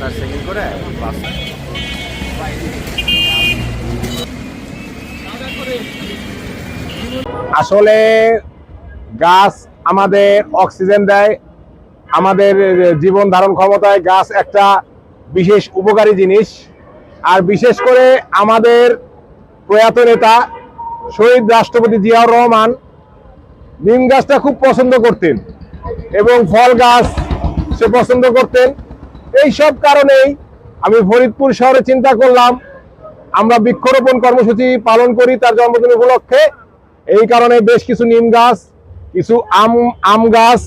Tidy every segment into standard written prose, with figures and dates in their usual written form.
আপনার চেকিং করে বাস। আসলে গাছ আমাদের অক্সিজেন দেয়, আমাদের জীবন ধারণ ক্ষমতায় গাছ একটা বিশেষ উপকারী জিনিস। আর বিশেষ করে আমাদের প্রয়াত নেতা শহীদ রাষ্ট্রপতি জিয়াউর রহমান নিম গাছটা খুব পছন্দ করতেন এবং ফল গাছ সে পছন্দ করতেন। এই সব কারণেই আমি ফরিদপুর শহরে চিন্তা করলাম আমরা বৃক্ষরোপণ কর্মসূচি পালন করি তার জন্মদিন উপলক্ষে। এই কারণে বেশ কিছু নিম গাছ, কিছু আম গাছ,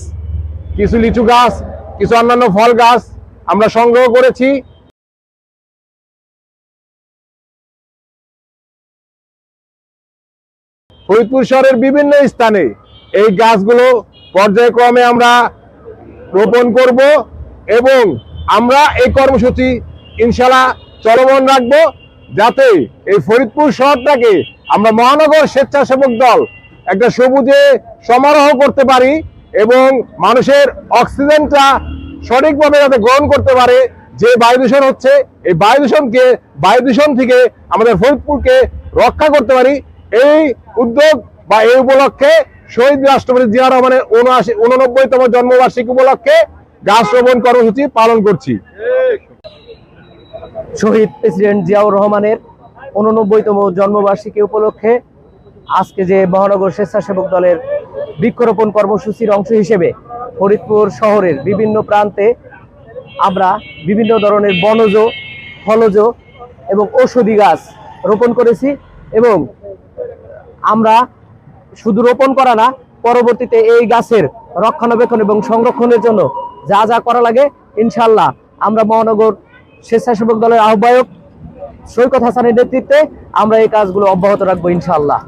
কিছু লিচু গাছ, কিছু অন্যান্য ফল গাছ আমরা সংগ্রহ করেছি। ফরিদপুর শহরের বিভিন্ন স্থানে এই গাছগুলো পর্যায়ক্রমে আমরা রোপণ করব এবং আমরা এই কর্মসূচি ইনশাআল্লাহ চলমান রাখবো, যাতে এই ফরিদপুর শহরটাকে আমরা মহানগর স্বেচ্ছাসেবক দল একটা সবুজে সমারোহ করতে পারি এবং মানুষের অক্সিজেনটা সঠিকভাবে যাতে গ্রহণ করতে পারে। যে বায়ু দূষণ হচ্ছে, এই বায়ু দূষণ থেকে আমাদের ফরিদপুরকে রক্ষা করতে পারি, এই উদ্যোগ বা এই উপলক্ষে শহীদ রাষ্ট্রপতি জিয়াউর রহমানের 89তম জন্মবার্ষিকী উপলক্ষে গাছ রোপণ কর্মসূচি পালন করছি। শহীদ প্রেসিডেন্ট জিয়াউর রহমানের 89তম জন্মবার্ষিকী উপলক্ষে আজকে যে মহানগর স্বেচ্ছাসেবক দলের বৃক্ষরোপণ কর্মসূচির অংশ হিসেবে ফরিদপুর শহরের বিভিন্ন প্রান্তে আমরা বিভিন্ন ধরনের বনজ, ফলজ এবং ঔষধি গাছ রোপণ করেছি এবং আমরা শুধু রোপণ করা না, পরবর্তীতে এই গাছের রক্ষণাবেক্ষণ এবং সংরক্ষণের জন্য যা যা করা লাগে ইনশাআল্লাহ আমরা মহানগর স্বেচ্ছাসেবক দলের আহ্বায়ক সৈকত হাসানের নেতৃত্বে আমরা এই কাজগুলো অব্যাহত রাখবো ইনশাআল্লাহ।